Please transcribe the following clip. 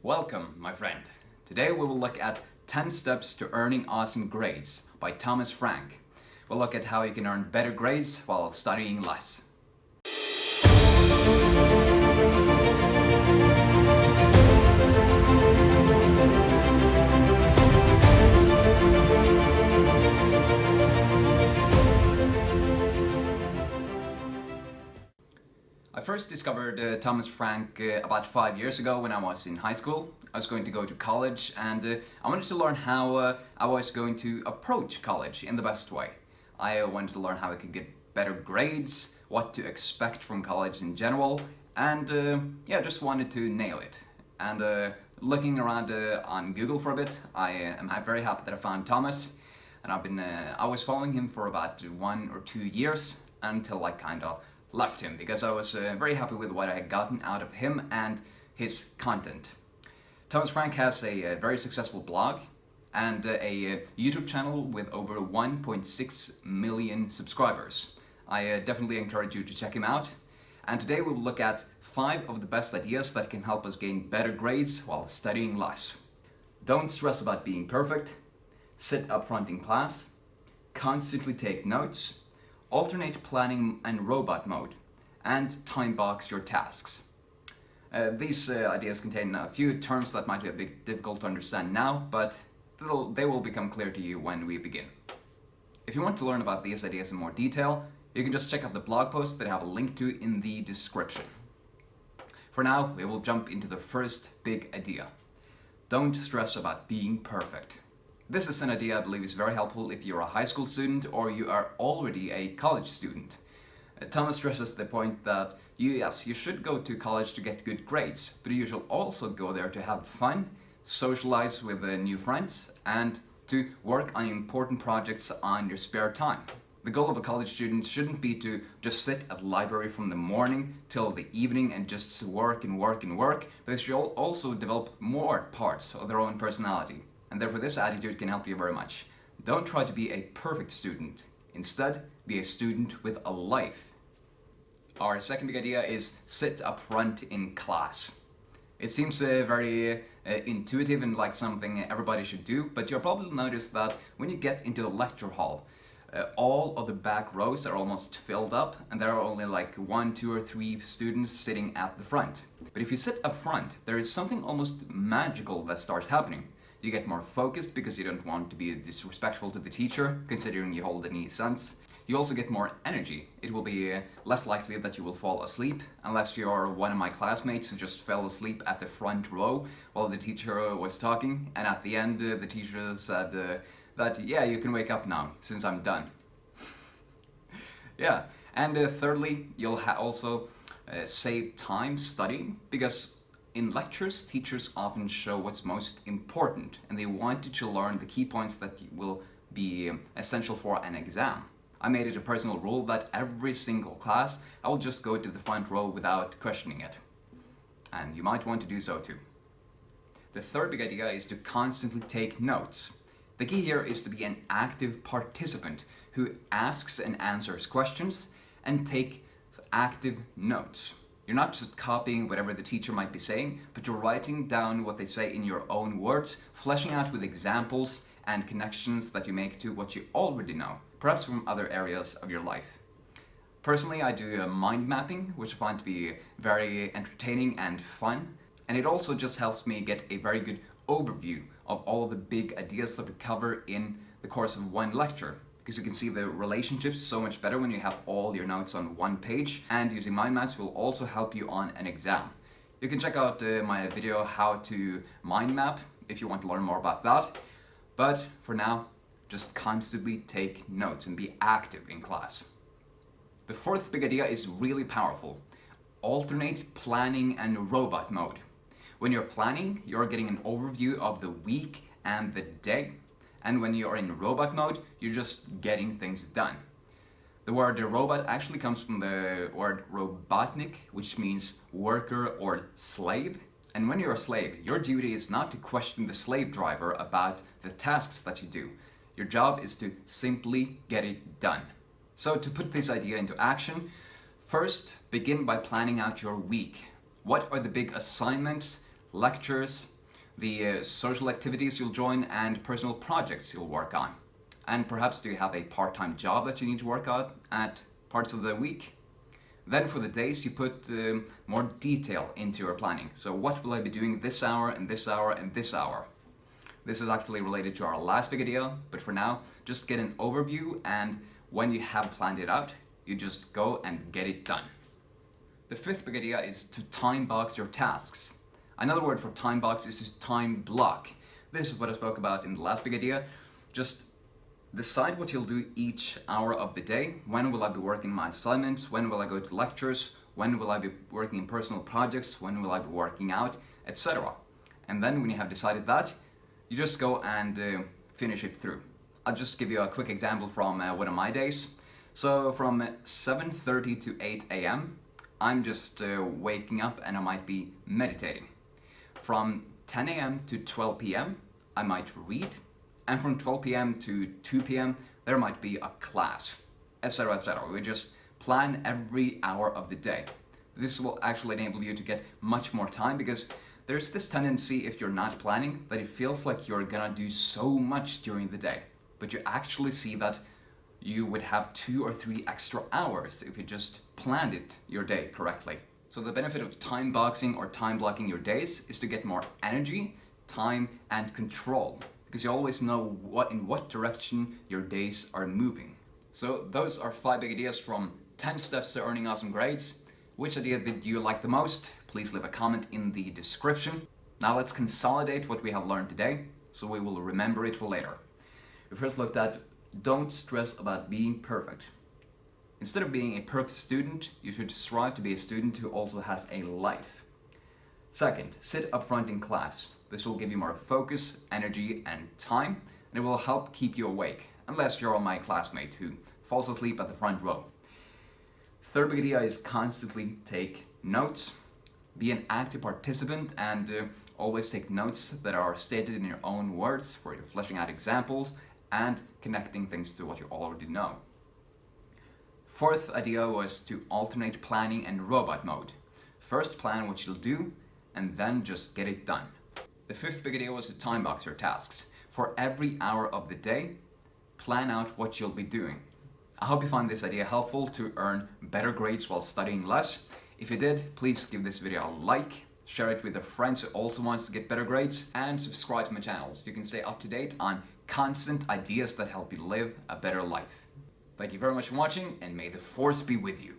Welcome, my friend. Today we will look at 10 Steps to Earning Awesome Grades by Thomas Frank. We'll look at how you can earn better grades while studying less. I first discovered Thomas Frank about 5 years ago when I was in high school. I was going to go to college and I wanted to learn how I was going to approach college in the best way. I wanted to learn how I could get better grades, what to expect from college in general, and just wanted to nail it. And looking around on Google for a bit, I am very happy that I found Thomas. And I was following him for about 1 or 2 years until I kind of left him because I was very happy with what I had gotten out of him and his content. Thomas Frank has a very successful blog and a YouTube channel with over 1.6 million subscribers. I definitely encourage you to check him out. And today we will look at 5 of the best ideas that can help us gain better grades while studying less. Don't stress about being perfect. Sit up front in class. Constantly take notes. Alternate planning and robot mode, and timebox your tasks. These ideas contain a few terms that might be a bit difficult to understand now, but they will become clear to you when we begin. If you want to learn about these ideas in more detail, you can just check out the blog post that I have a link to in the description. For now, we will jump into the first big idea. Don't stress about being perfect. This is an idea I believe is very helpful if you're a high school student or you are already a college student. Thomas stresses the point that you should go to college to get good grades, but you should also go there to have fun, socialize with new friends, and to work on important projects on your spare time. The goal of a college student shouldn't be to just sit at the library from the morning till the evening and just work and work and work, but they should also develop more parts of their own personality. And therefore this attitude can help you very much. Don't try to be a perfect student. Instead, be a student with a life. Our second big idea is sit up front in class. It seems very intuitive and like something everybody should do, but you'll probably notice that when you get into the lecture hall, all of the back rows are almost filled up and there are only like 1, 2 or 3 students sitting at the front. But if you sit up front, there is something almost magical that starts happening. You get more focused because you don't want to be disrespectful to the teacher, considering you hold any sense. You also get more energy. It will be less likely that you will fall asleep, unless you're one of my classmates who just fell asleep at the front row while the teacher was talking, and at the end the teacher said that, yeah, you can wake up now, since I'm done. Yeah, and thirdly, you'll also save time studying, because in lectures, teachers often show what's most important, and they want you to learn the key points that will be essential for an exam. I made it a personal rule that every single class, I will just go to the front row without questioning it. And you might want to do so too. The third big idea is to constantly take notes. The key here is to be an active participant who asks and answers questions and take active notes. You're not just copying whatever the teacher might be saying, but you're writing down what they say in your own words, fleshing out with examples and connections that you make to what you already know, perhaps from other areas of your life. Personally, I do mind mapping, which I find to be very entertaining and fun, and it also just helps me get a very good overview of all the big ideas that we cover in the course of one lecture. Because you can see the relationships so much better when you have all your notes on one page, and using mind maps will also help you on an exam. You can check out my video how to mind map if you want to learn more about that, but for now, just constantly take notes and be active in class. The fourth big idea is really powerful. Alternate planning and robot mode. When you're planning, you're getting an overview of the week and the day. And when you're in robot mode, you're just getting things done. The word robot actually comes from the word robotnik, which means worker or slave. And when you're a slave, your duty is not to question the slave driver about the tasks that you do. Your job is to simply get it done. So to put this idea into action, first begin by planning out your week. What are the big assignments lectures, the social activities you'll join, and personal projects you'll work on. And perhaps do you have a part-time job that you need to work on at parts of the week? Then for the days you put more detail into your planning. So what will I be doing this hour and this hour and this hour? This is actually related to our last big idea, but for now, just get an overview, and when you have planned it out, you just go and get it done. The fifth big idea is to time box your tasks. Another word for time box is to time block. This is what I spoke about in the last big idea. Just decide what you'll do each hour of the day. When will I be working my assignments? When will I go to lectures? When will I be working in personal projects? When will I be working out? Etc. And then when you have decided that, you just go and finish it through. I'll just give you a quick example from one of my days. So from 7:30 to 8 a.m., I'm just waking up and I might be meditating. From 10 a.m. to 12 p.m., I might read. And from 12 p.m. to 2 p.m., there might be a class, etc., etc. We just plan every hour of the day. This will actually enable you to get much more time, because there's this tendency, if you're not planning, that it feels like you're gonna do so much during the day. But you actually see that you would have 2 or 3 extra hours if you just planned your day correctly. So the benefit of time boxing or time blocking your days is to get more energy, time, and control, because you always know in what direction your days are moving. So those are 5 big ideas from 10 steps to earning awesome grades. Which idea did you like the most? Please leave a comment in the description. Now let's consolidate what we have learned today, so we will remember it for later. We first looked at don't stress about being perfect. Instead of being a perfect student, you should strive to be a student who also has a life. Second, sit up front in class. This will give you more focus, energy, and time, and it will help keep you awake, unless you're my classmate who falls asleep at the front row. Third big idea is constantly take notes. Be an active participant and always take notes that are stated in your own words, where you're fleshing out examples and connecting things to what you already know. Fourth idea was to alternate planning and robot mode. First plan what you'll do, and then just get it done. The fifth big idea was to time box your tasks. For every hour of the day, plan out what you'll be doing. I hope you find this idea helpful to earn better grades while studying less. If you did, please give this video a like, share it with your friends who also wants to get better grades, and subscribe to my channel so you can stay up to date on constant ideas that help you live a better life. Thank you very much for watching, and may the force be with you.